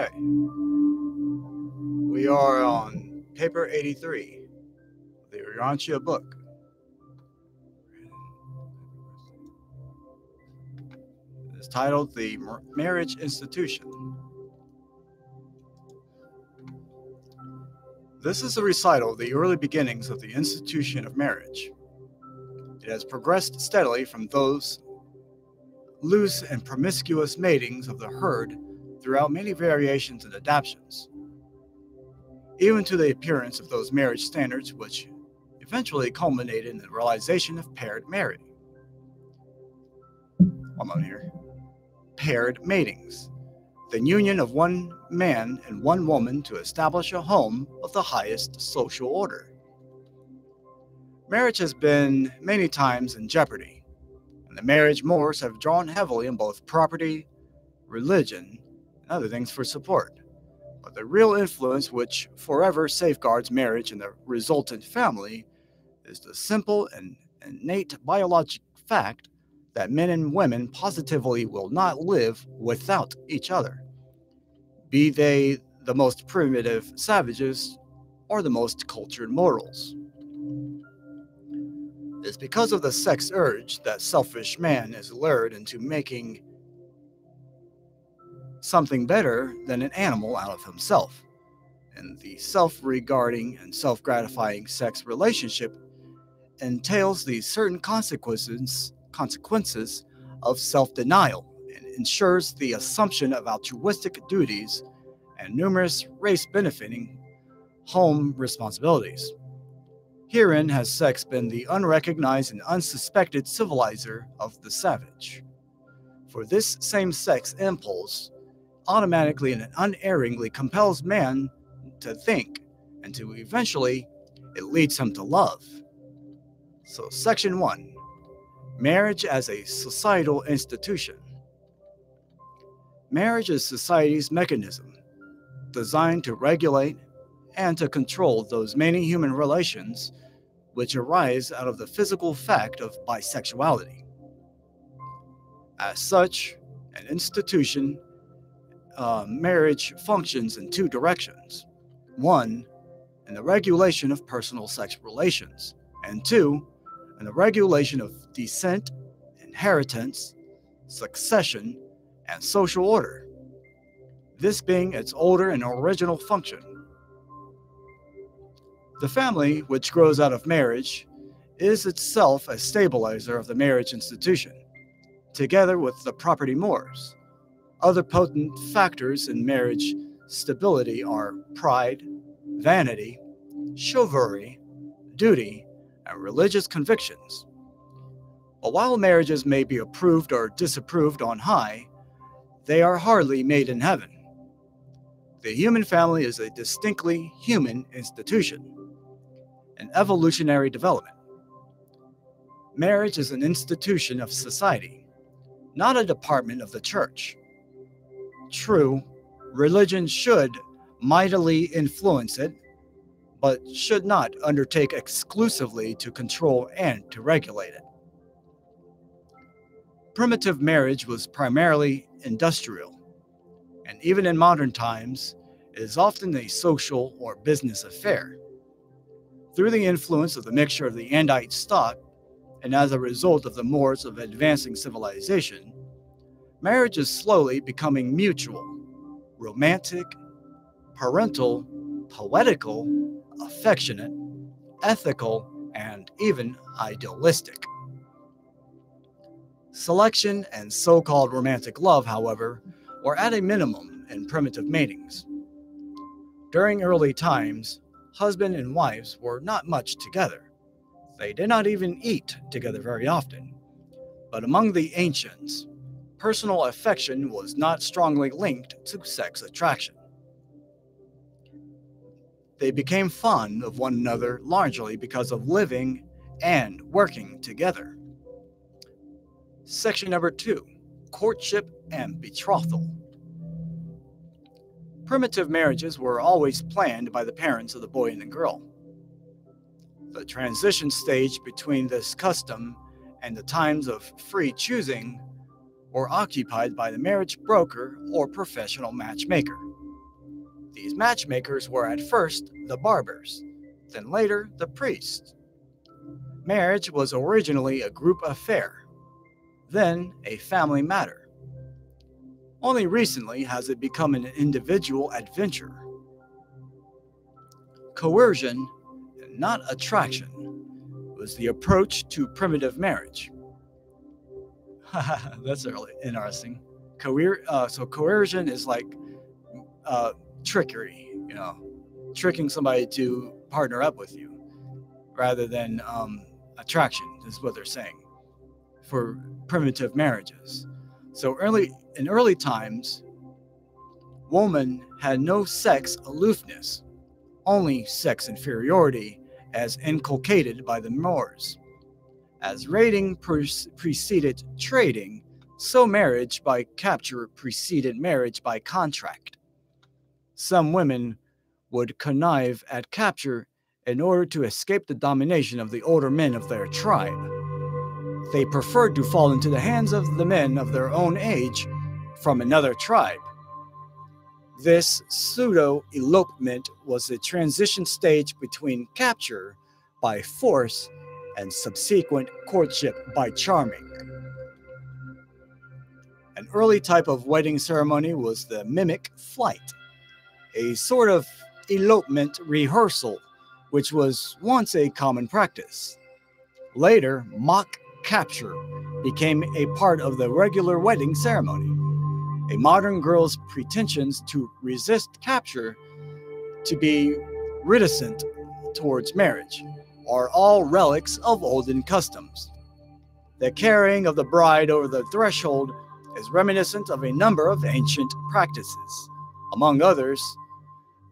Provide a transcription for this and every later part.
Okay. We are on paper 83, the Urantia book. It's titled The Marriage Institution. This is a recital of the early beginnings of the institution of marriage. It has progressed steadily from those loose and promiscuous matings of the herd throughout many variations and adaptations, even to the appearance of those marriage standards which eventually culminated in the realization of paired marriage. One moment here. Paired matings, the union of one man and one woman to establish a home of the highest social order. Marriage has been many times in jeopardy, and the marriage mores have drawn heavily on both property, religion, and other things for support. But the real influence which forever safeguards marriage and the resultant family is the simple and innate biologic fact that men and women positively will not live without each other, be they the most primitive savages or the most cultured mortals. It's because of the sex urge that selfish man is lured into making something better than an animal out of himself, and the self-regarding and self-gratifying sex relationship entails the certain consequences of self-denial and ensures the assumption of altruistic duties and numerous race-benefiting home responsibilities. Herein has sex been the unrecognized and unsuspected civilizer of the savage. For this same sex impulse automatically and unerringly compels man to think, and to eventually it leads him to love. So, Section 1. Marriage as a societal institution. Marriage is society's mechanism, designed to regulate and to control those many human relations which arise out of the physical fact of bisexuality. As such, an institution, marriage functions in two directions. One, in the regulation of personal sex relations, and two, in the regulation of descent, inheritance, succession, and social order, this being its older and original function. The family, which grows out of marriage, is itself a stabilizer of the marriage institution, together with the property mores. Other potent factors in marriage stability are pride, vanity, chivalry, duty, and religious convictions. But while marriages may be approved or disapproved on high, they are hardly made in heaven. The human family is a distinctly human institution, an evolutionary development. Marriage is an institution of society, not a department of the church. True, religion should mightily influence it, but should not undertake exclusively to control and to regulate it. Primitive marriage was primarily industrial, and even in modern times, it is often a social or business affair. Through the influence of the mixture of the Andite stock, and as a result of the mores of advancing civilization, marriage is slowly becoming mutual, romantic, parental, poetical, affectionate, ethical, and even idealistic. Selection and so-called romantic love, however, were at a minimum in primitive matings. During early times, husband and wives were not much together. They did not even eat together very often. But among the ancients, personal affection was not strongly linked to sex attraction. They became fond of one another largely because of living and working together. Section number 2, Courtship and Betrothal. Primitive marriages were always planned by the parents of the boy and the girl. The transition stage between this custom and the times of free choosing were occupied by the marriage broker or professional matchmaker. These matchmakers were at first the barbers, then later the priests. Marriage was originally a group affair, then a family matter. Only recently has it become an individual adventure. Coercion, not attraction, was the approach to primitive marriage. That's really interesting. So coercion is like trickery, tricking somebody to partner up with you, rather than attraction, is what they're saying for primitive marriages. So in early times, woman had no sex aloofness, only sex inferiority as inculcated by the Moors. As raiding preceded trading, so marriage by capture preceded marriage by contract. Some women would connive at capture in order to escape the domination of the older men of their tribe. They preferred to fall into the hands of the men of their own age from another tribe. This pseudo-elopement was the transition stage between capture by force and subsequent courtship by charming. An early type of wedding ceremony was the mimic flight, a sort of elopement rehearsal, which was once a common practice. Later, mock capture became a part of the regular wedding ceremony. A modern girl's pretensions to resist capture, to be reticent towards marriage, are all relics of olden customs. The carrying of the bride over the threshold is reminiscent of a number of ancient practices, among others,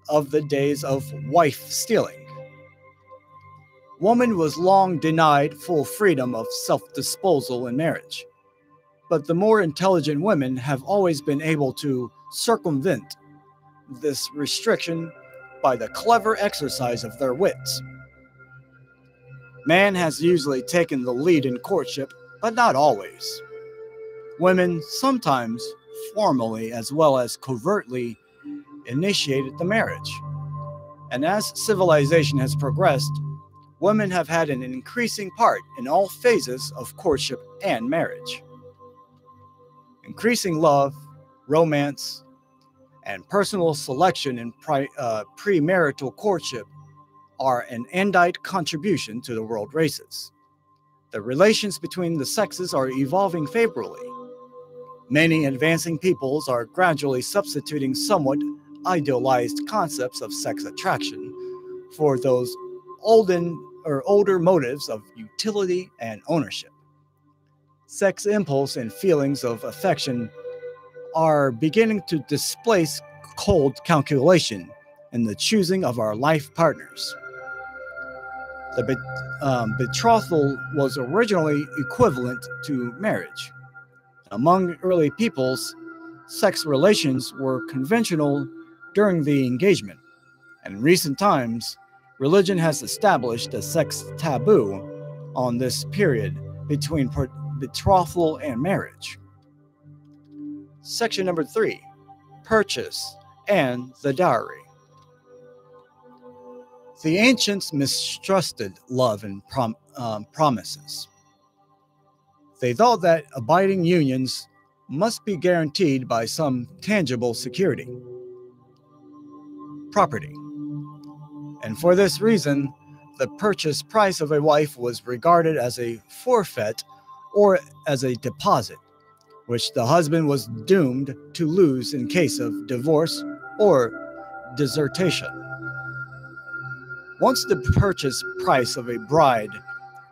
of the days of wife stealing. Woman was long denied full freedom of self-disposal in marriage, but the more intelligent women have always been able to circumvent this restriction by the clever exercise of their wits. Man has usually taken the lead in courtship, but not always. Women sometimes formally as well as covertly initiated the marriage. And as civilization has progressed, women have had an increasing part in all phases of courtship and marriage. Increasing love, romance, and personal selection in premarital courtship are an endite contribution to the world races. The relations between the sexes are evolving favorably. Many advancing peoples are gradually substituting somewhat idealized concepts of sex attraction for those older motives of utility and ownership. Sex impulse and feelings of affection are beginning to displace cold calculation in the choosing of our life partners. The betrothal was originally equivalent to marriage. Among early peoples, sex relations were conventional during the engagement. In recent times, religion has established a sex taboo on this period between betrothal and marriage. Section number 3, purchase and the dowry. The ancients mistrusted love and promises. They thought that abiding unions must be guaranteed by some tangible security, property. And for this reason, the purchase price of a wife was regarded as a forfeit or as a deposit, which the husband was doomed to lose in case of divorce or desertion. Once the purchase price of a bride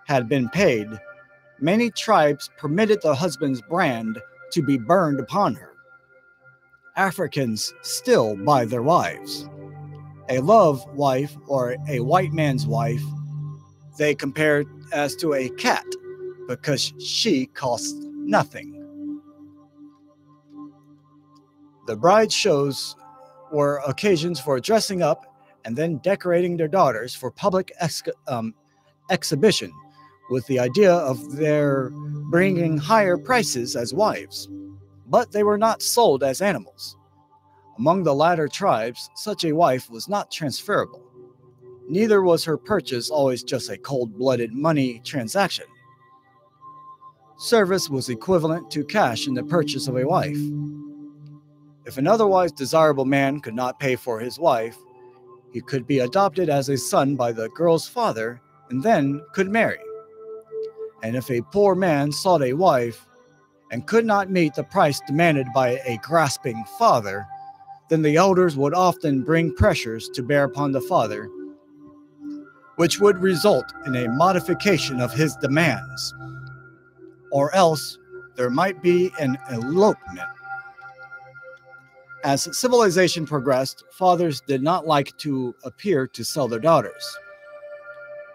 had been paid, many tribes permitted the husband's brand to be burned upon her. Africans still buy their wives. A love wife or a white man's wife, they compare as to a cat because she costs nothing. The bride shows were occasions for dressing up and then decorating their daughters for public exhibition, with the idea of their bringing higher prices as wives. But they were not sold as animals. Among the latter tribes, such a wife was not transferable. Neither was her purchase always just a cold-blooded money transaction. Service was equivalent to cash in the purchase of a wife. If an otherwise desirable man could not pay for his wife, he could be adopted as a son by the girl's father and then could marry. And if a poor man sought a wife and could not meet the price demanded by a grasping father, then the elders would often bring pressures to bear upon the father, which would result in a modification of his demands, or else there might be an elopement. As civilization progressed, fathers did not like to appear to sell their daughters.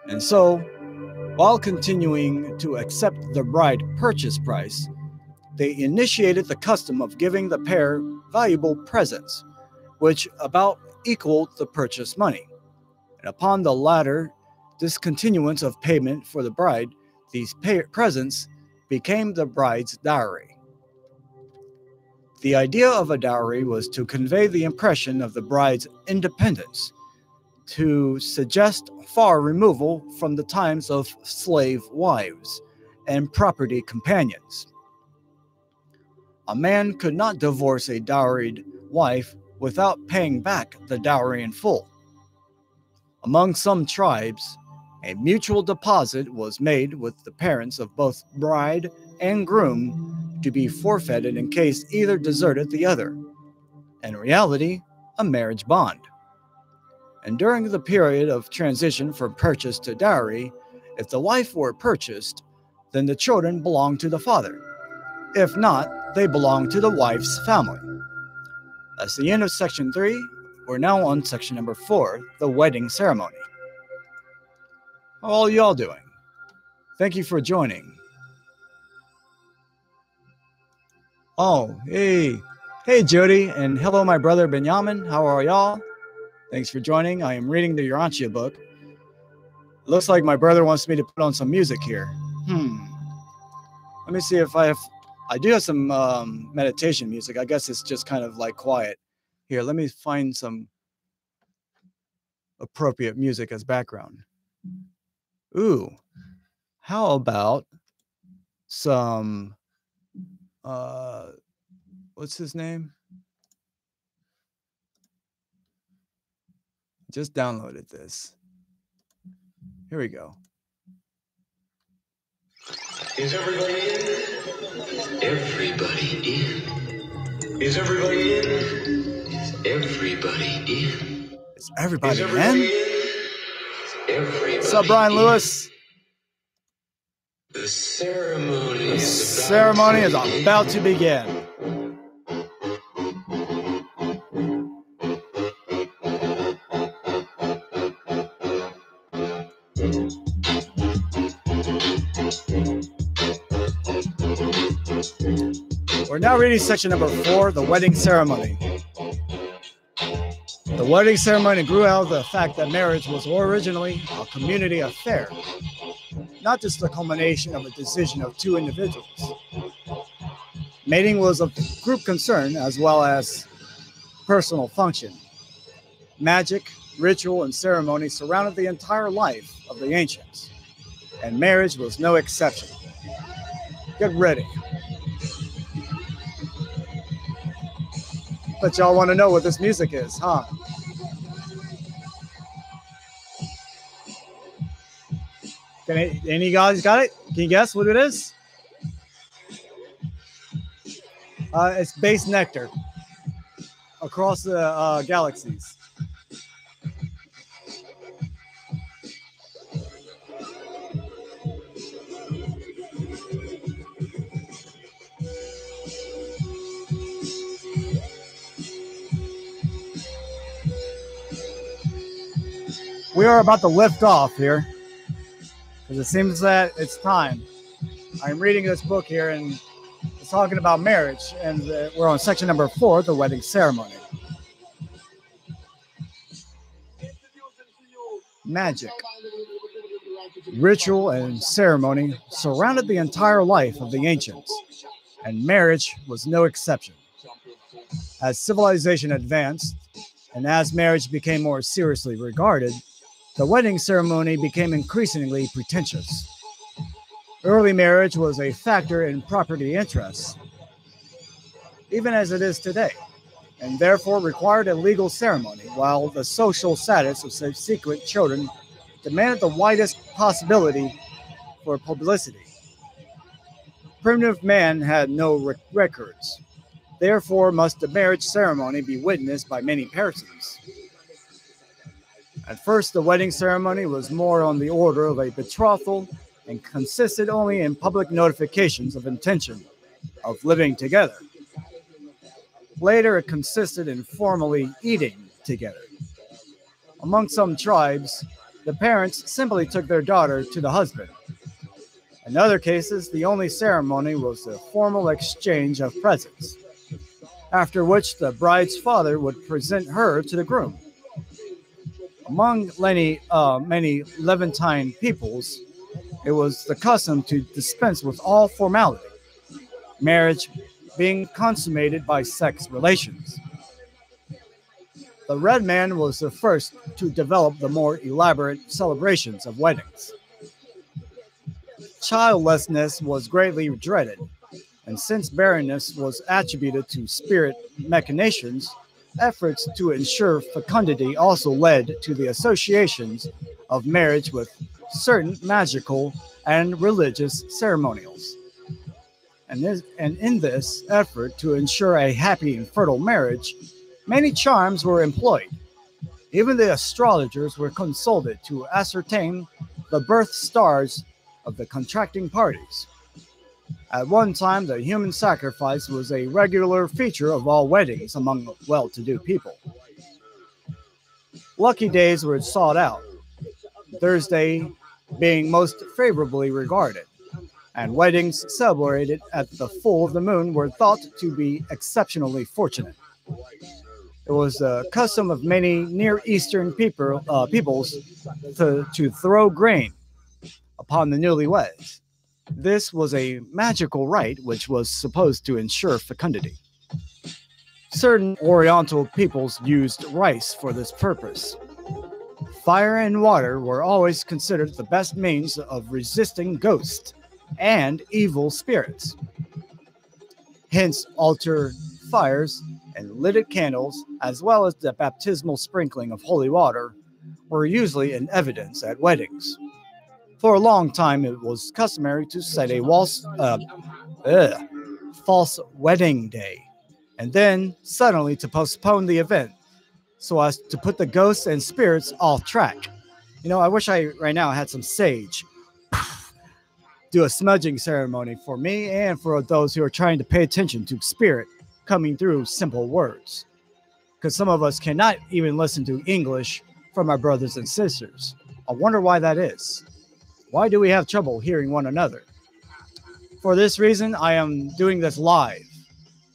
And so, while continuing to accept the bride purchase price, they initiated the custom of giving the pair valuable presents, which about equaled the purchase money. And upon the latter discontinuance of payment for the bride, these presents became the bride's dowry. The idea of a dowry was to convey the impression of the bride's independence, to suggest far removal from the times of slave wives and property companions. A man could not divorce a dowried wife without paying back the dowry in full. Among some tribes, a mutual deposit was made with the parents of both bride and groom to be forfeited in case either deserted the other. In reality, a marriage bond. And during the period of transition from purchase to dowry, if the wife were purchased, then the children belonged to the father. If not, they belonged to the wife's family. That's the end of section 3. We're now on section number 4, the wedding ceremony. How are y'all doing? Thank you for joining. Oh, hey Jody, and hello my brother Benjamin. How are y'all? Thanks for joining. I am reading the Urantia book. It looks like my brother wants me to put on some music here. Let me see if I do have some meditation music. I guess it's just kind of like quiet. Here, let me find some appropriate music as background. Ooh, how about some, what's his name? Just downloaded this. Here we go. Is everybody in? Everybody in. Is everybody in? Is everybody in? Is everybody in? Everybody. What's up, Brian Lewis? The ceremony is about to begin. We're now reading section number 4, the wedding ceremony. The wedding ceremony grew out of the fact that marriage was originally a community affair, not just the culmination of a decision of two individuals. Mating was of group concern as well as personal function. Magic, ritual, and ceremony surrounded the entire life of the ancients, and marriage was no exception. Get ready. But y'all want to know what this music is, huh? Any guys got it? Can you guess what it is? It's Bass Nectar across the galaxies. We are about to lift off here because it seems that it's time. I'm reading this book here and it's talking about marriage, and we're on section number 4, the wedding ceremony. Magic, ritual, and ceremony surrounded the entire life of the ancients, and marriage was no exception. As civilization advanced, and as marriage became more seriously regarded, the wedding ceremony became increasingly pretentious. Early marriage was a factor in property interests, even as it is today, and therefore required a legal ceremony, while the social status of subsequent children demanded the widest possibility for publicity. Primitive man had no records. Therefore, must the marriage ceremony be witnessed by many persons. At first, the wedding ceremony was more on the order of a betrothal and consisted only in public notifications of intention of living together. Later, it consisted in formally eating together. Among some tribes, the parents simply took their daughter to the husband. In other cases, the only ceremony was the formal exchange of presents, after which the bride's father would present her to the groom. Among many Levantine peoples, it was the custom to dispense with all formality, marriage being consummated by sex relations. The red man was the first to develop the more elaborate celebrations of weddings. Childlessness was greatly dreaded, and since barrenness was attributed to spirit machinations, efforts to ensure fecundity also led to the associations of marriage with certain magical and religious ceremonials. And in this effort to ensure a happy and fertile marriage, many charms were employed. Even the astrologers were consulted to ascertain the birth stars of the contracting parties. At one time, the human sacrifice was a regular feature of all weddings among well-to-do people. Lucky days were sought out, Thursday being most favorably regarded, and weddings celebrated at the full of the moon were thought to be exceptionally fortunate. It was the custom of many Near Eastern peoples to throw grain upon the newlyweds. This was a magical rite which was supposed to ensure fecundity. Certain Oriental peoples used rice for this purpose. Fire and water were always considered the best means of resisting ghosts and evil spirits. Hence, altar fires and lighted candles, as well as the baptismal sprinkling of holy water, were usually in evidence at weddings. For a long time, it was customary to set a false wedding day, and then suddenly to postpone the event so as to put the ghosts and spirits off track. You know, I wish I right now had some sage. Do a smudging ceremony for me and for those who are trying to pay attention to spirit coming through simple words. Because some of us cannot even listen to English from our brothers and sisters. I wonder why that is. Why do we have trouble hearing one another? For this reason, I am doing this live.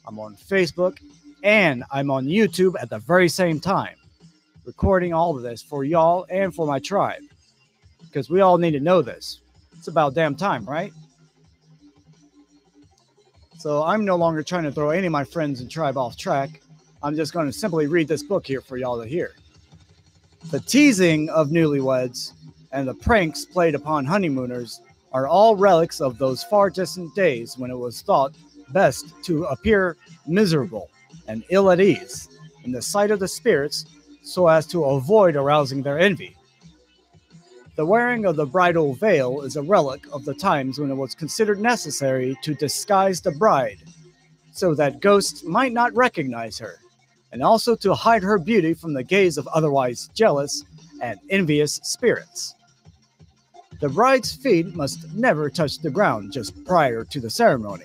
I'm on Facebook and I'm on YouTube at the very same time, recording all of this for y'all and for my tribe. Because we all need to know this. It's about damn time, right? So I'm no longer trying to throw any of my friends and tribe off track. I'm just going to simply read this book here for y'all to hear. The teasing of newlyweds and the pranks played upon honeymooners are all relics of those far distant days when it was thought best to appear miserable and ill at ease in the sight of the spirits so as to avoid arousing their envy. The wearing of the bridal veil is a relic of the times when it was considered necessary to disguise the bride so that ghosts might not recognize her, and also to hide her beauty from the gaze of otherwise jealous and envious spirits. The bride's feet must never touch the ground just prior to the ceremony.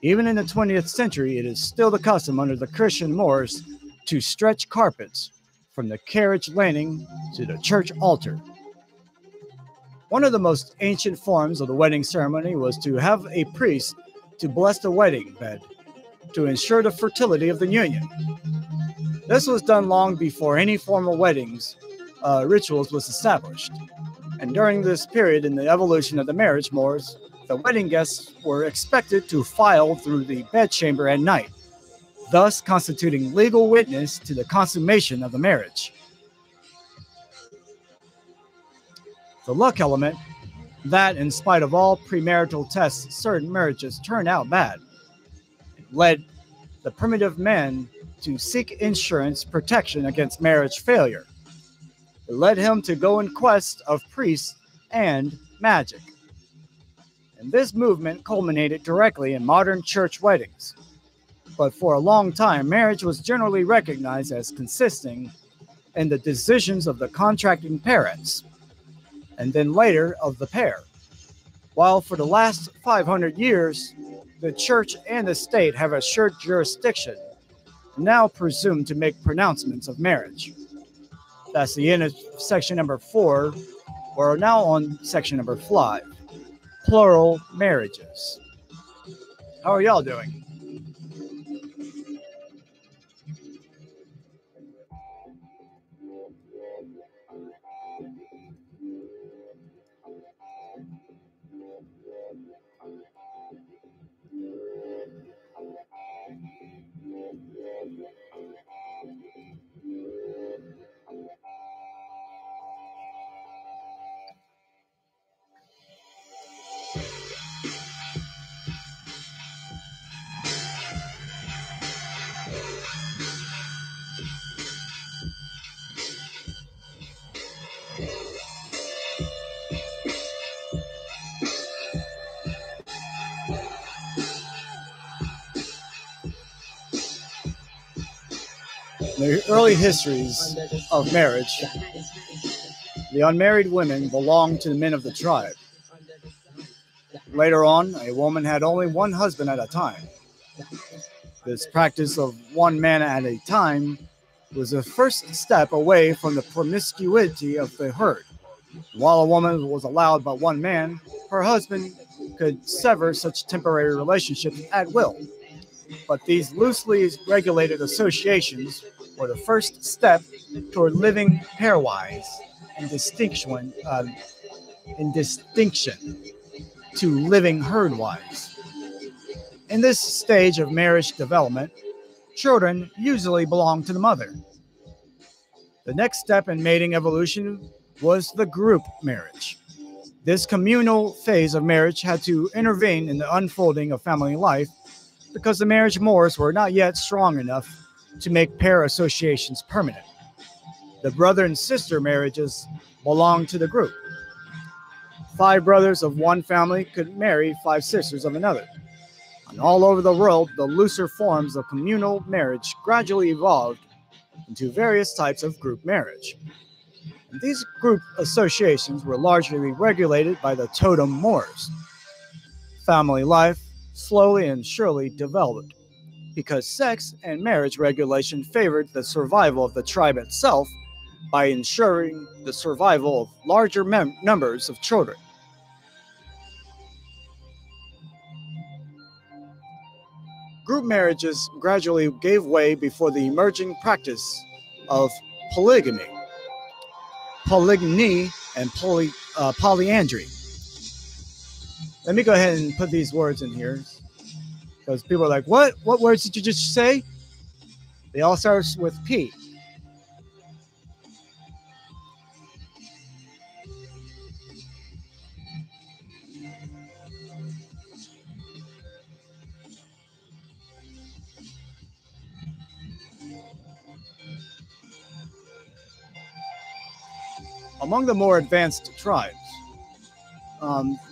Even in the 20th century, it is still the custom under the Christian Moors to stretch carpets from the carriage landing to the church altar. One of the most ancient forms of the wedding ceremony was to have a priest to bless the wedding bed to ensure the fertility of the union. This was done long before any formal weddings rituals was established. And during this period in the evolution of the marriage mores, the wedding guests were expected to file through the bedchamber at night, thus constituting legal witness to the consummation of the marriage. The luck element, that in spite of all premarital tests, certain marriages turn out bad, led the primitive man to seek insurance protection against marriage failure. It led him to go in quest of priests and magic. And this movement culminated directly in modern church weddings. But for a long time, marriage was generally recognized as consisting in the decisions of the contracting parents, and then later of the pair. While for the last 500 years, the church and the state have assured jurisdiction, now presumed to make pronouncements of marriage. That's the end of section number 4. We're now on section number 5, plural marriages. How are y'all doing? The early histories of marriage, the unmarried women belonged to the men of the tribe. Later on, a woman had only one husband at a time. This practice of one man at a time was the first step away from the promiscuity of the herd. While a woman was allowed but one man, her husband could sever such temporary relationships at will. But these loosely regulated associations were the first step toward living pairwise in distinction to living herdwise. In this stage of marriage development, children usually belong to the mother. The next step in mating evolution was the group marriage. This communal phase of marriage had to intervene in the unfolding of family life because the marriage mores were not yet strong enough to make pair associations permanent. The brother and sister marriages belonged to the group. 5 brothers of one family could marry 5 sisters of another. And all over the world, the looser forms of communal marriage gradually evolved into various types of group marriage. And these group associations were largely regulated by the totem mores. Family life slowly and surely developed because sex and marriage regulation favored the survival of the tribe itself by ensuring the survival of larger numbers of children. Group marriages gradually gave way before the emerging practice of polygamy, and polyandry. Let me go ahead and put these words in here because people are like, what? What words did you just say? They all start with P. Among the more advanced tribes,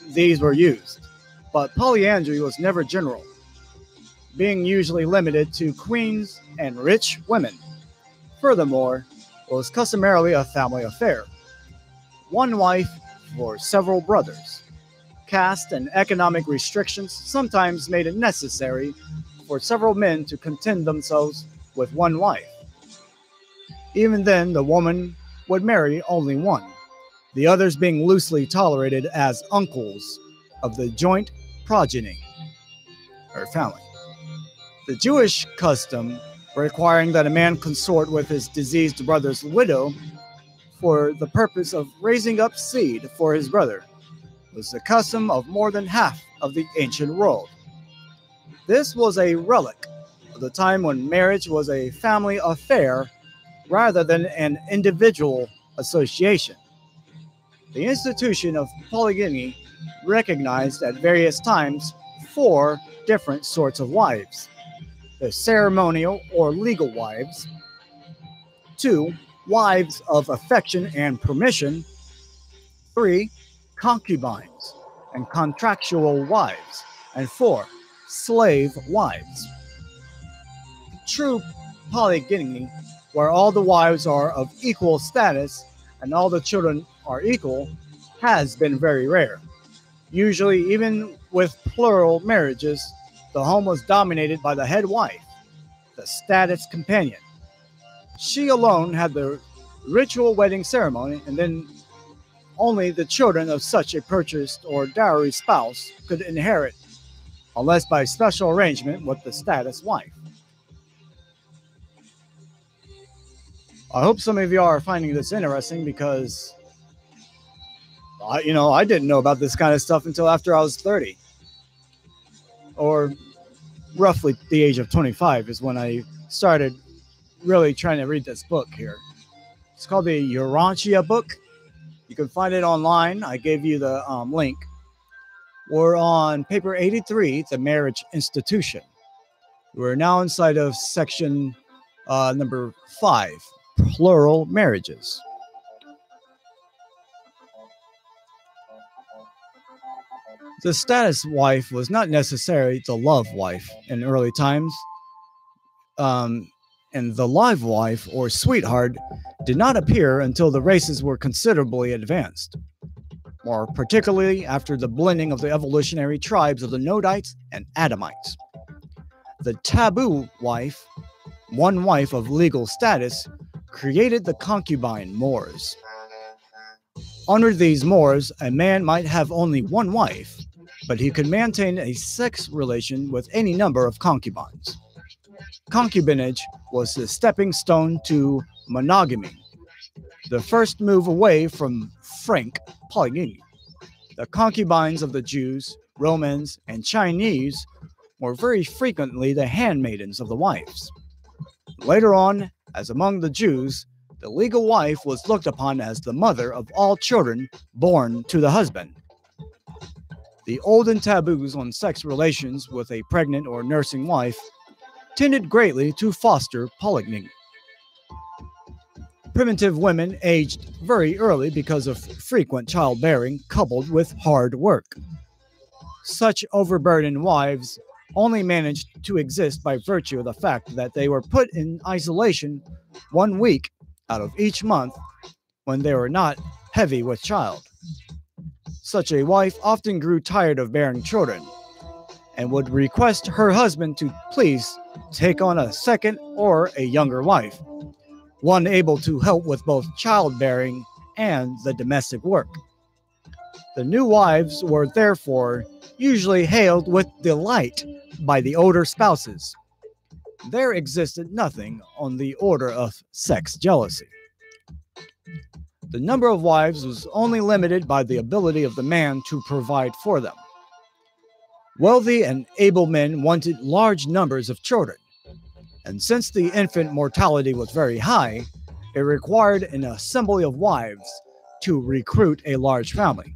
these were used, but polyandry was never general, being usually limited to queens and rich women. Furthermore, it was customarily a family affair. One wife for several brothers. Caste and economic restrictions sometimes made it necessary for several men to content themselves with one wife. Even then, the woman would marry only one, the others being loosely tolerated as uncles of the joint progeny, or family. The Jewish custom requiring that a man consort with his deceased brother's widow for the purpose of raising up seed for his brother was the custom of more than half of the ancient world. This was a relic of the time when marriage was a family affair rather than an individual association. The institution of polygamy recognized at various times four different sorts of wives: the ceremonial or legal wives, two, wives of affection and permission, three, concubines and contractual wives, and four, slave wives. True polygamy, where all the wives are of equal status and all the children are equal, has been very rare. Usually, even with plural marriages, the home was dominated by the head wife, the status companion. She alone had the ritual wedding ceremony, and then only the children of such a purchased or dowry spouse could inherit, unless by special arrangement with the status wife. I hope some of you are finding this interesting because, I didn't know about this kind of stuff until after I was 30. Or roughly the age of 25 is when I started really trying to read this book here. It's called the Urantia book. You can find it online. I gave you the link. We're on paper 83, the Marriage Institution. We're now inside of section number 5, plural marriages. The status wife was not necessarily the love wife in early times, and the live wife or sweetheart did not appear until the races were considerably advanced, more particularly after the blending of the evolutionary tribes of the Nodites and Adamites. The taboo wife, one wife of legal status, created the concubine Moors. Under these Moors, a man might have only one wife, but he could maintain a sex relation with any number of concubines. Concubinage was the stepping stone to monogamy, the first move away from frank polygamy. The concubines of the Jews, Romans, and Chinese were very frequently the handmaidens of the wives. Later on, as among the Jews, the legal wife was looked upon as the mother of all children born to the husband. The olden taboos on sex relations with a pregnant or nursing wife tended greatly to foster polygamy. Primitive women aged very early because of frequent childbearing coupled with hard work. Such overburdened wives only managed to exist by virtue of the fact that they were put in isolation 1 week out of each month when they were not heavy with child. Such a wife often grew tired of bearing children and would request her husband to please take on a second or a younger wife, one able to help with both childbearing and the domestic work. The new wives were therefore usually hailed with delight by the older spouses. There existed nothing on the order of sex jealousy. The number of wives was only limited by the ability of the man to provide for them. Wealthy and able men wanted large numbers of children, and since the infant mortality was very high, it required an assembly of wives to recruit a large family.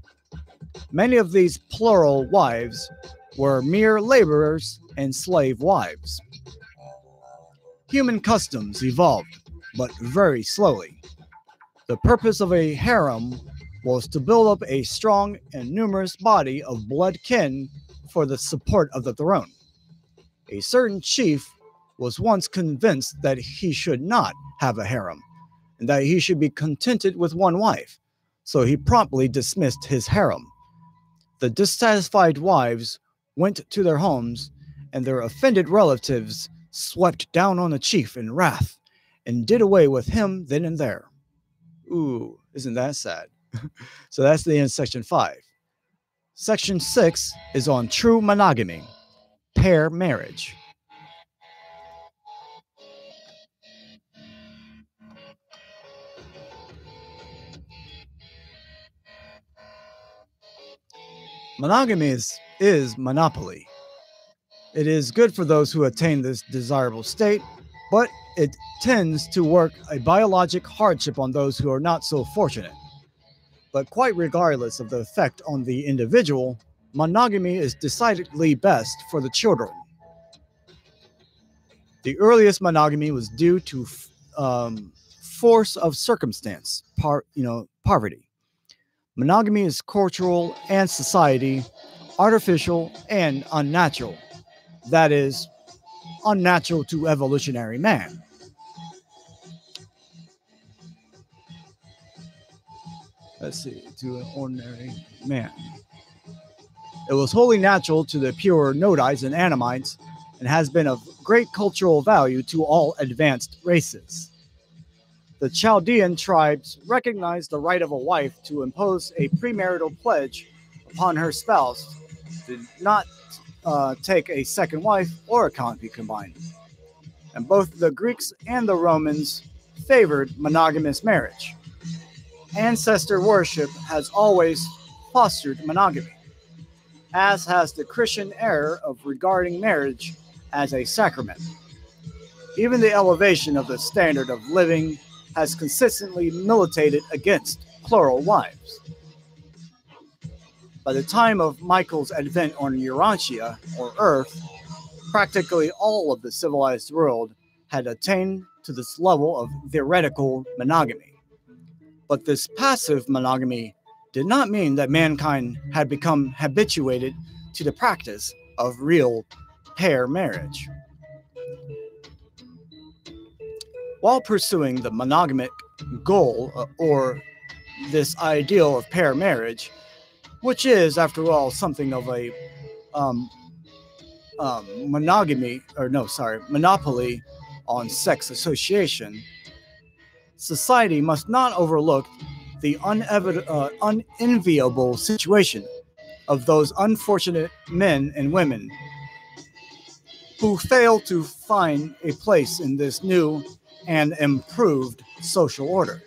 Many of these plural wives were mere laborers and slave wives. Human customs evolved, but very slowly. The purpose of a harem was to build up a strong and numerous body of blood kin for the support of the throne. A certain chief was once convinced that he should not have a harem, and that he should be contented with one wife, so he promptly dismissed his harem. The dissatisfied wives went to their homes, and their offended relatives swept down on the chief in wrath, and did away with him then and there. Ooh, isn't that sad? So that's the end of section 5. Section 6 is on true monogamy, pair marriage. Monogamy is monopoly. It is good for those who attain this desirable state, but it tends to work a biologic hardship on those who are not so fortunate. But quite regardless of the effect on the individual, monogamy is decidedly best for the children. The earliest monogamy was due to force of circumstance, poverty. Monogamy is cultural and society, artificial and unnatural. That is, unnatural to evolutionary man. Let's see, to an ordinary man. It was wholly natural to the pure Nodites and Anamites and has been of great cultural value to all advanced races. The Chaldean tribes recognized the right of a wife to impose a premarital pledge upon her spouse to not take a second wife or a concubine. And both the Greeks and the Romans favored monogamous marriage. Ancestor worship has always fostered monogamy, as has the Christian error of regarding marriage as a sacrament. Even the elevation of the standard of living has consistently militated against plural wives. By the time of Michael's advent on Urantia, or Earth, practically all of the civilized world had attained to this level of theoretical monogamy. But this passive monogamy did not mean that mankind had become habituated to the practice of real pair marriage. While pursuing the monogamic goal, or this ideal of pair marriage, which is, after all, something of a monopoly on sex association, society must not overlook the unenviable situation of those unfortunate men and women who fail to find a place in this new and improved social order,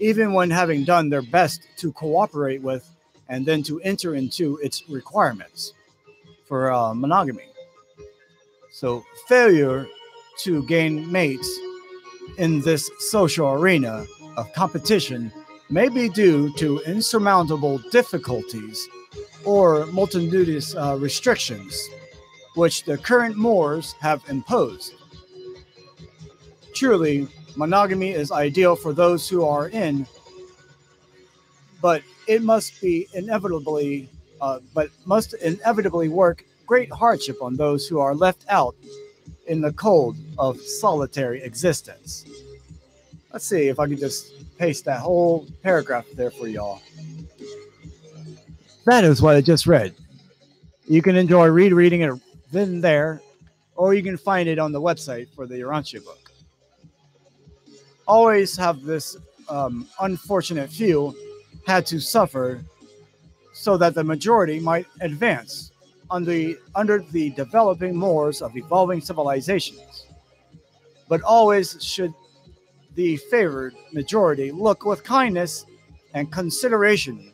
even when having done their best to cooperate with and then to enter into its requirements for monogamy. So failure to gain mates in this social arena of competition may be due to insurmountable difficulties or multitudinous restrictions which the current Moors have imposed. Truly, monogamy is ideal for those who are in, but it must inevitably work great hardship on those who are left out in the cold of solitary existence. Let's see if I can just paste that whole paragraph there for y'all. That is what I just read. You can enjoy reading it then there, or you can find it on the website for the Urantia book. Always have this unfortunate few had to suffer so that the majority might advance under the developing mores of evolving civilizations. But always should the favored majority look with kindness and consideration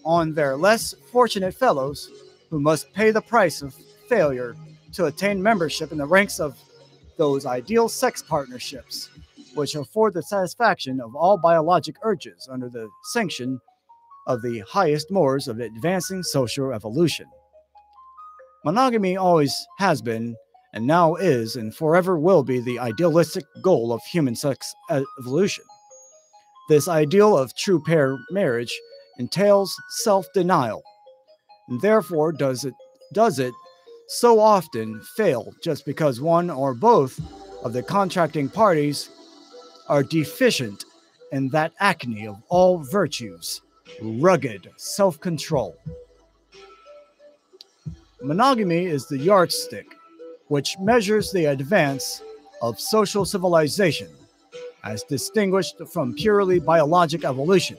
on their less fortunate fellows who must pay the price of failure to attain membership in the ranks of those ideal sex partnerships, which afford the satisfaction of all biologic urges under the sanction of the highest mores of advancing social evolution. Monogamy always has been, and now is, and forever will be the idealistic goal of human sex evolution. This ideal of true pair marriage entails self-denial, and therefore does it so often fail just because one or both of the contracting parties are deficient in that acme of all virtues, rugged self-control. Monogamy is the yardstick which measures the advance of social civilization as distinguished from purely biologic evolution.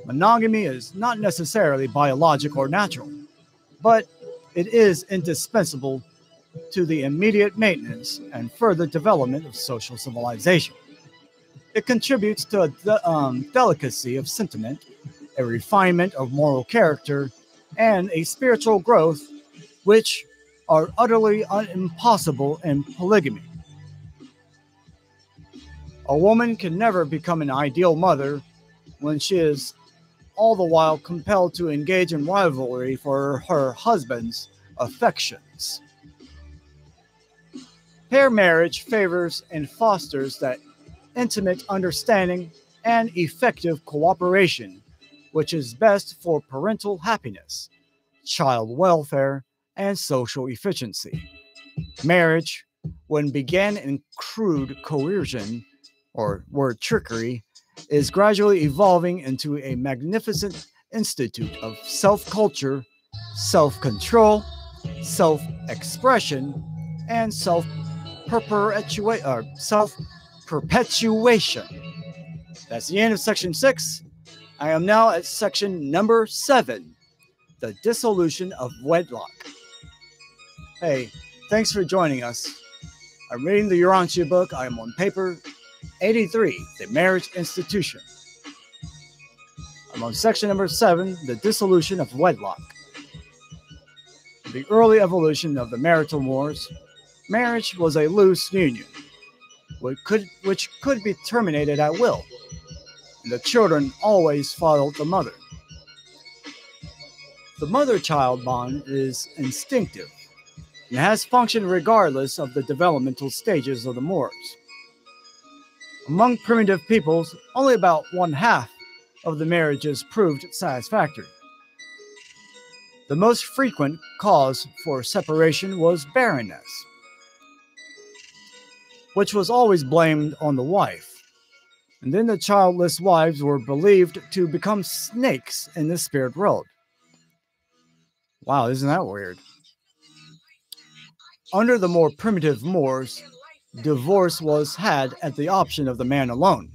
Monogamy is not necessarily biologic or natural, but it is indispensable to the immediate maintenance and further development of social civilization. It contributes to a delicacy of sentiment, a refinement of moral character, and a spiritual growth which are utterly impossible in polygamy. A woman can never become an ideal mother when she is all the while compelled to engage in rivalry for her husband's affections. Pair marriage favors and fosters that intimate understanding and effective cooperation, which is best for parental happiness, child welfare, and social efficiency. Marriage, when began in crude coercion or word trickery, is gradually evolving into a magnificent institute of self-culture, self-control, self-expression, and self-perpetuation. That's the end of section 6. I am now at section number 7, the dissolution of wedlock. Hey, thanks for joining us. I'm reading the Urantia book. I am on paper 83, the marriage institution. I'm on section number 7, the dissolution of wedlock. In the early evolution of the marital mores, marriage was a loose union, which could be terminated at will, and the children always followed the mother. The mother-child bond is instinctive and has functioned regardless of the developmental stages of the mores. Among primitive peoples, only about 1/2 of the marriages proved satisfactory. The most frequent cause for separation was barrenness, which was always blamed on the wife. And then the childless wives were believed to become snakes in the spirit world. Wow, isn't that weird? Under the more primitive Moors, divorce was had at the option of the man alone.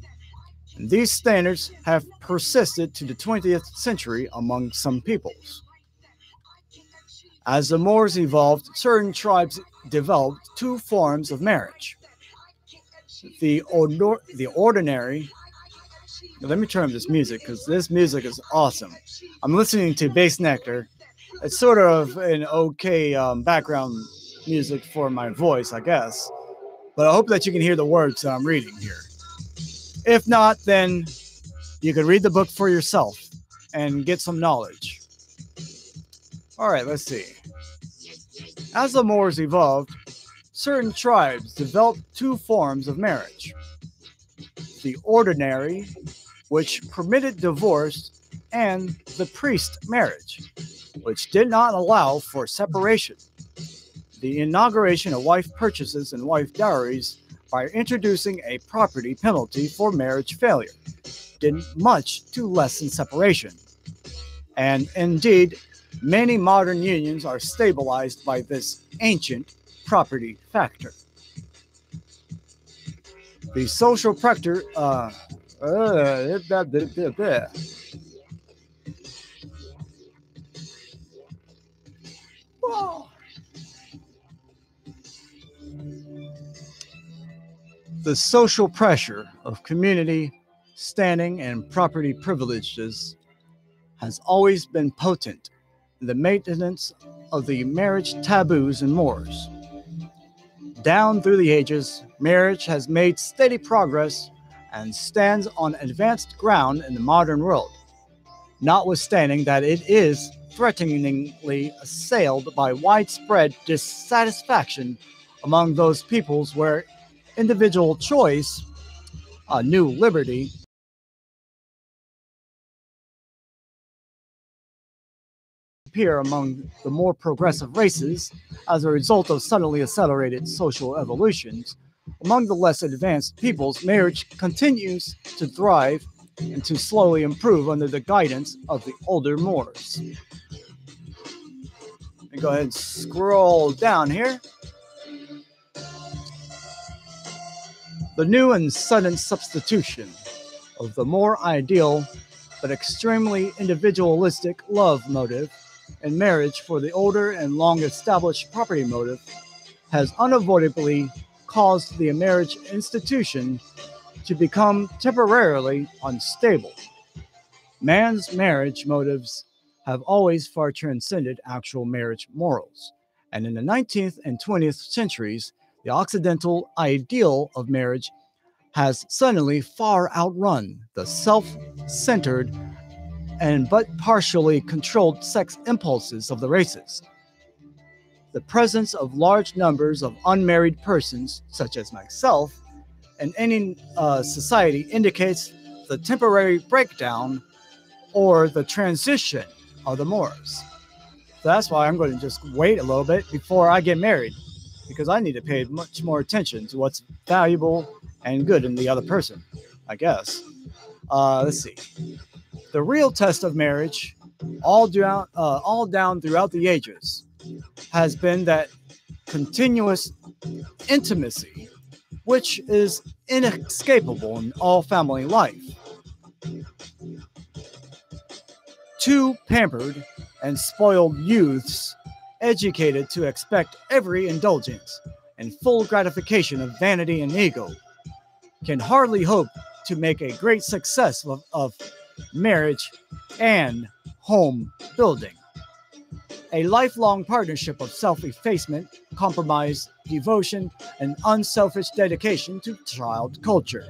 And these standards have persisted to the 20th century among some peoples. As the Moors evolved, certain tribes developed 2 forms of marriage. The ordinary. Let me turn up this music because this music is awesome. I'm listening to Bass Nectar. It's sort of an okay background music for my voice, I guess. But I hope that you can hear the words that I'm reading here. If not, then you can read the book for yourself and get some knowledge. All right, let's see. As the Moors evolved, certain tribes developed 2 forms of marriage. The ordinary, which permitted divorce, and the priest marriage, which did not allow for separation. The inauguration of wife purchases and wife dowries by introducing a property penalty for marriage failure did much to lessen separation. And indeed, many modern unions are stabilized by this ancient property factor. The social practice the social pressure of community standing and property privileges has always been potent in the maintenance of the marriage taboos in Moors. Down through the ages, marriage has made steady progress and stands on advanced ground in the modern world, notwithstanding that it is threateningly assailed by widespread dissatisfaction among those peoples where individual choice, a new liberty, appear among the more progressive races as a result of suddenly accelerated social evolutions. Among the less advanced peoples, marriage continues to thrive and to slowly improve under the guidance of the older Moors. Let me go ahead and scroll down here. The new and sudden substitution of the more ideal but extremely individualistic love motive in marriage for the older and long-established property motive has unavoidably caused the marriage institution to become temporarily unstable. Man's marriage motives have always far transcended actual marriage morals, And in the 19th and 20th centuries, the Occidental ideal of marriage has suddenly far outrun the self-centered and but partially controlled sex impulses of the races. The presence of large numbers of unmarried persons, such as myself, in any society indicates the temporary breakdown or the transition of the mores. So that's why I'm going to just wait a little bit before I get married, because I need to pay much more attention to what's valuable and good in the other person, I guess. Let's see. The real test of marriage, all down throughout the ages, has been that continuous intimacy, which is inescapable in all family life. Two pampered and spoiled youths, educated to expect every indulgence and full gratification of vanity and ego, can hardly hope to make a great success of marriage and home building. A lifelong partnership of self-effacement, compromise, devotion, and unselfish dedication to child culture.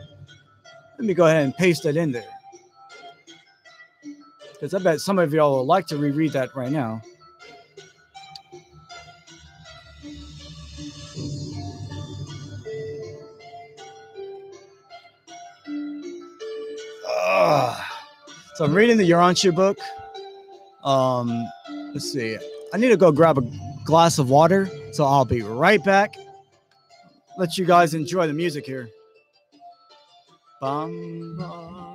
Let me go ahead and paste it in there, because I bet some of y'all would like to reread that right now. So I'm reading the Urantia book. Let's see. I need to go grab a glass of water, so I'll be right back. Let you guys enjoy the music here. Bum, bum.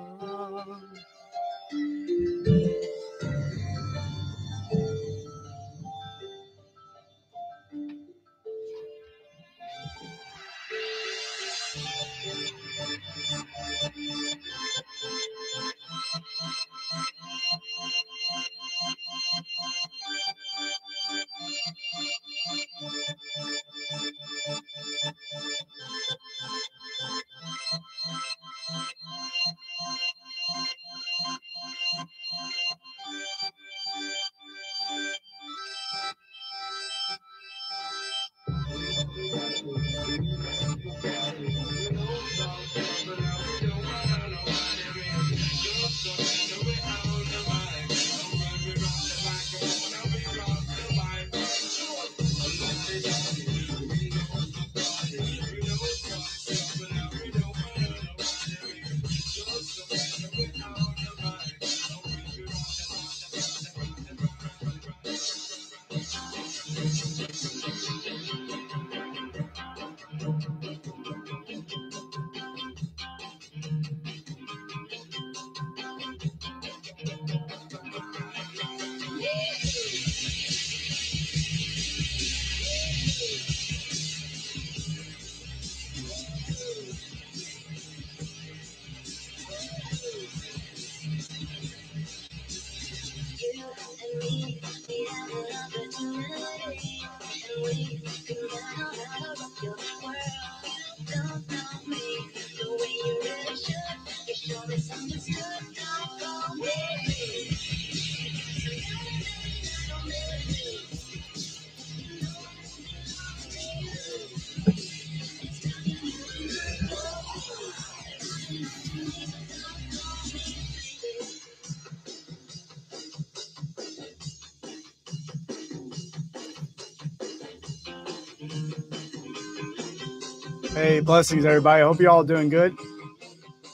Hey, blessings, everybody. I hope you're all doing good.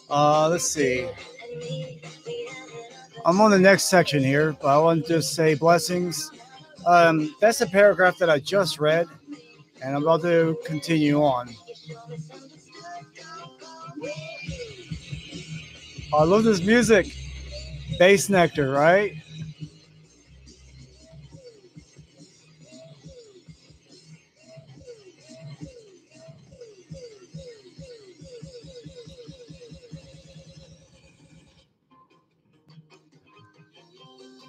Let's see. I'm on the next section here, but I want to just say blessings. That's a paragraph that I just read, and I'm about to continue on. I love this music. Bass Nectar, right?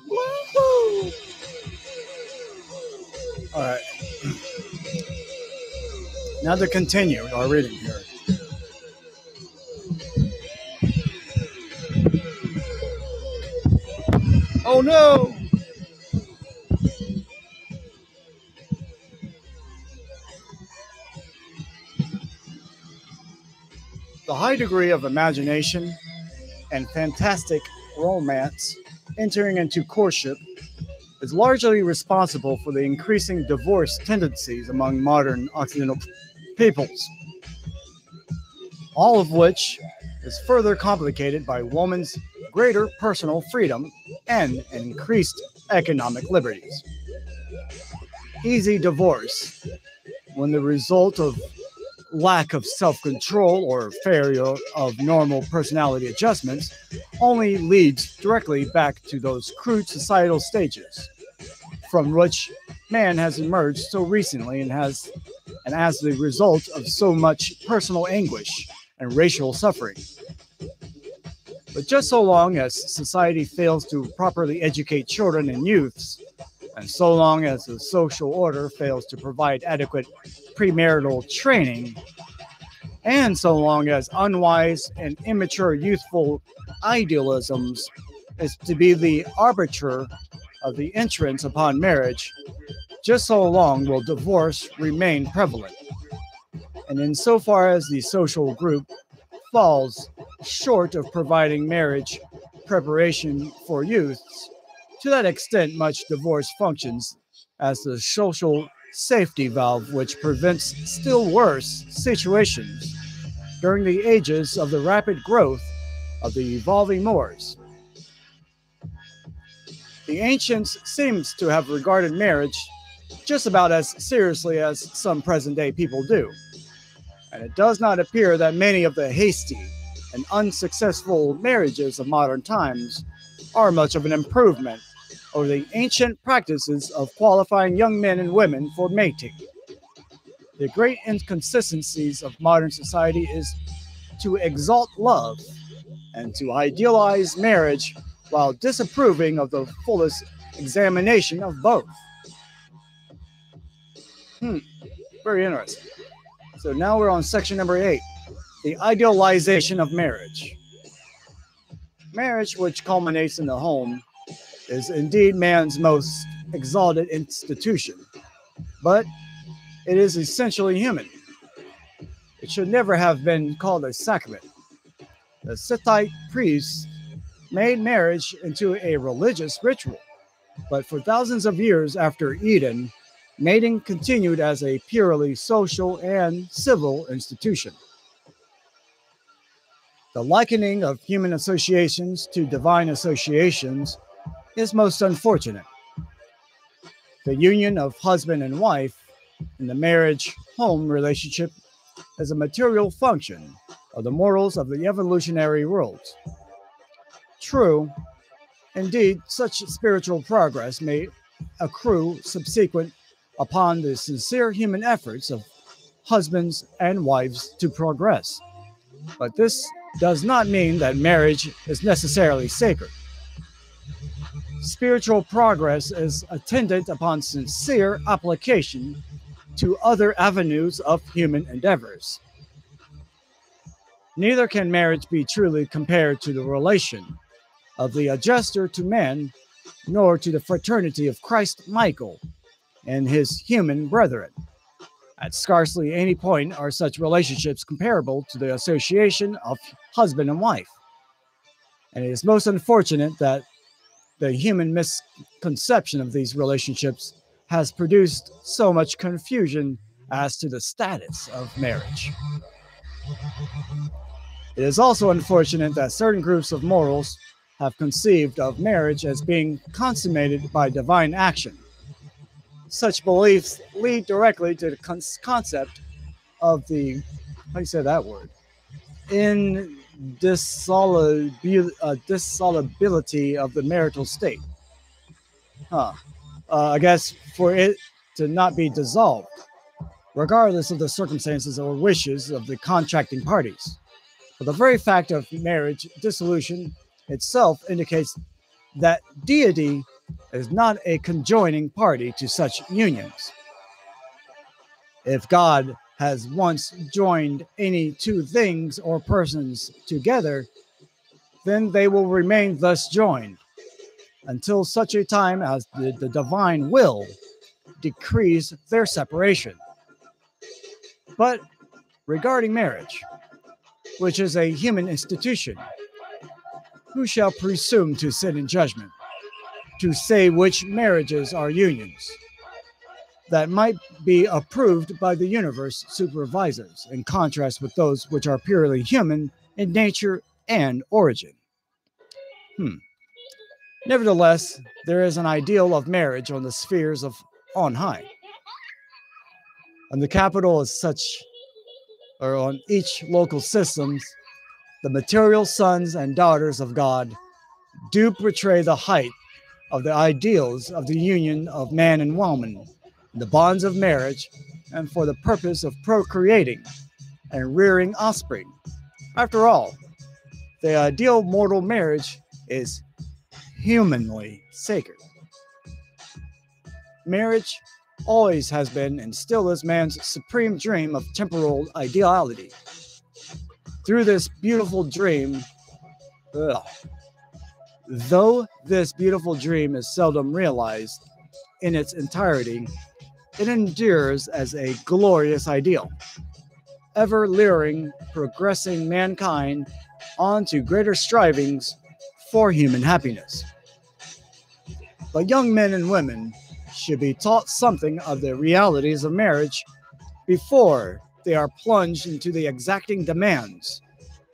Woo-hoo! All right. Now to continue our reading here. Oh no! high degree of imagination and fantastic romance entering into courtship is largely responsible for the increasing divorce tendencies among modern Occidental peoples, all of which is further complicated by women's greater personal freedom and increased economic liberties. Easy divorce, when the result of lack of self-control or failure of normal personality adjustments, only leads directly back to those crude societal stages from which man has emerged so recently and as the result of so much personal anguish and racial suffering. But just so long as society fails to properly educate children and youths, and so long as the social order fails to provide adequate premarital training, and so long as unwise and immature youthful idealisms is to be the arbiter of the entrance upon marriage, just so long will divorce remain prevalent. And insofar as the social group falls short of providing marriage preparation for youths, to that extent much divorce functions as the social safety valve which prevents still worse situations during the ages of the rapid growth of the evolving mores. The ancients seems to have regarded marriage just about as seriously as some present-day people do, and it does not appear that many of the hasty and unsuccessful marriages of modern times are much of an improvement over the ancient practices of qualifying young men and women for mating. The great inconsistencies of modern society is to exalt love and to idealize marriage while disapproving of the fullest examination of both. Very interesting. So now we're on section number 8, the idealization of marriage. Marriage, which culminates in the home, is indeed man's most exalted institution, but it is essentially human. It should never have been called a sacrament. The Sethite priests made marriage into a religious ritual, but for thousands of years after Eden, mating continued as a purely social and civil institution. The likening of human associations to divine associations is most unfortunate. The union of husband and wife in the marriage-home relationship is a material function of the morals of the evolutionary world. True, indeed, such spiritual progress may accrue subsequent upon the sincere human efforts of husbands and wives to progress. But this does not mean that marriage is necessarily sacred. Spiritual progress is attendant upon sincere application to other avenues of human endeavors. Neither can marriage be truly compared to the relation of the adjuster to men, nor to the fraternity of Christ Michael and his human brethren. At scarcely any point are such relationships comparable to the association of husband and wife. And it is most unfortunate that the human misconception of these relationships has produced so much confusion as to the status of marriage. It is also unfortunate that certain groups of morals have conceived of marriage as being consummated by divine action. Such beliefs lead directly to the concept of the, how do you say that word? Indissolubility of the marital state. I guess for it to not be dissolved, regardless of the circumstances or wishes of the contracting parties. But the very fact of marriage dissolution itself indicates that deity is not a conjoining party to such unions. If God has once joined any two things or persons together, then they will remain thus joined until such a time as the divine will decrees their separation. But regarding marriage, which is a human institution. Who shall presume to sit in judgment, to say which marriages are unions that might be approved by the universe supervisors, in contrast with those which are purely human in nature and origin? Nevertheless, there is an ideal of marriage on the spheres of on high. On the capital as such, or on each local systems, the material sons and daughters of God do portray the height of the ideals of the union of man and woman, the bonds of marriage, and for the purpose of procreating and rearing offspring. After all, the ideal mortal marriage is humanly sacred. Marriage always has been and still is man's supreme dream of temporal ideality. Through this beautiful dream, though this beautiful dream is seldom realized in its entirety, it endures as a glorious ideal, ever luring, progressing mankind on to greater strivings for human happiness. But young men and women should be taught something of the realities of marriage before they are plunged into the exacting demands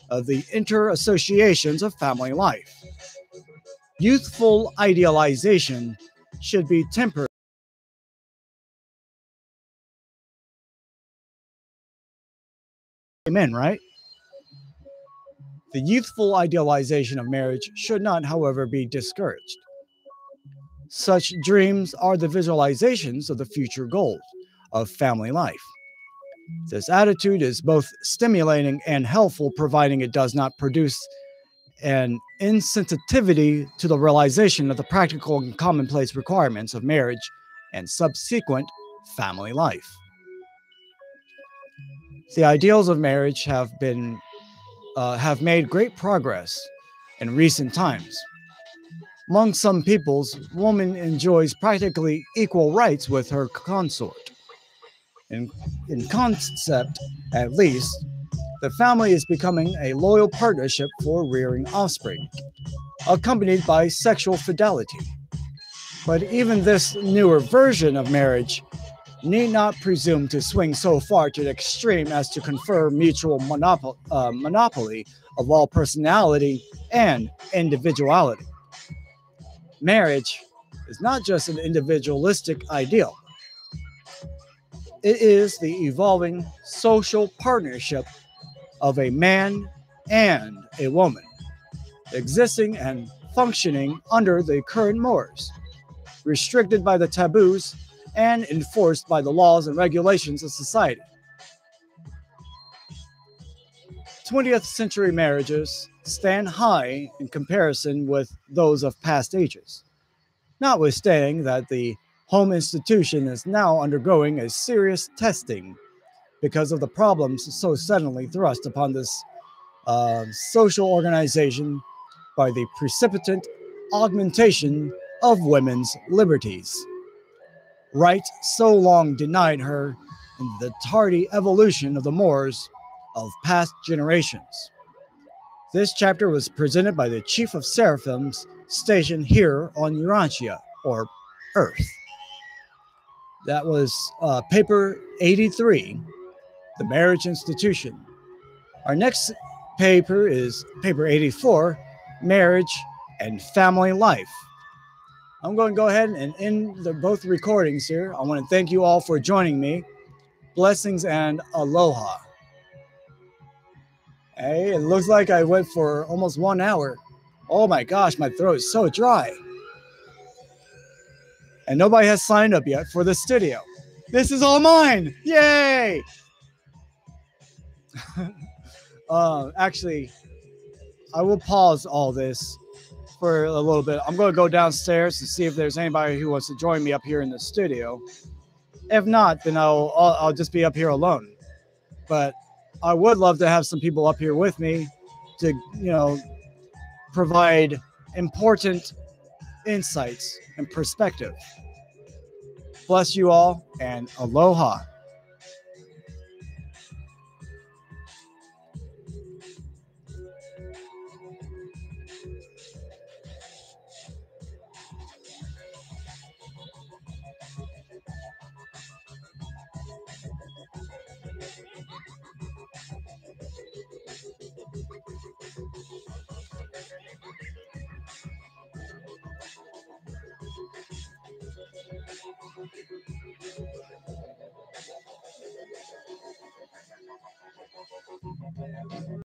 of the inter-associations of family life. Youthful idealization should be tempered. Amen, right? The youthful idealization of marriage should not, however, be discouraged. Such dreams are the visualizations of the future goals of family life. This attitude is both stimulating and helpful, providing it does not produce an insensitivity to the realization of the practical and commonplace requirements of marriage and subsequent family life. The ideals of marriage have made great progress in recent times. Among some peoples, woman enjoys practically equal rights with her consort. In concept, at least, the family is becoming a loyal partnership for rearing offspring, accompanied by sexual fidelity. But even this newer version of marriage need not presume to swing so far to the extreme as to confer mutual monopoly of all personality and individuality. Marriage is not just an individualistic ideal. It is the evolving social partnership of a man and a woman, existing and functioning under the current mores, restricted by the taboos and enforced by the laws and regulations of society. 20th century marriages stand high in comparison with those of past ages, notwithstanding that the home institution is now undergoing a serious testing because of the problems so suddenly thrust upon this social organization by the precipitant augmentation of women's liberties. Rights so long denied her in the tardy evolution of the mores of past generations. This chapter was presented by the Chief of Seraphims stationed here on Urantia, or Earth. That was paper 83, The Marriage Institution. Our next paper is paper 84, Marriage and Family Life. I'm going to go ahead and end both recordings here. I want to thank you all for joining me. Blessings and aloha. Hey, it looks like I went for almost 1 hour. Oh my gosh, my throat is so dry. And nobody has signed up yet for the studio. This is all mine. Yay! Actually, I will pause all this for a little bit. I'm going to go downstairs to see if there's anybody who wants to join me up here in the studio. If not, then I'll just be up here alone. But I would love to have some people up here with me to, provide important insights and perspective. Bless you all and aloha.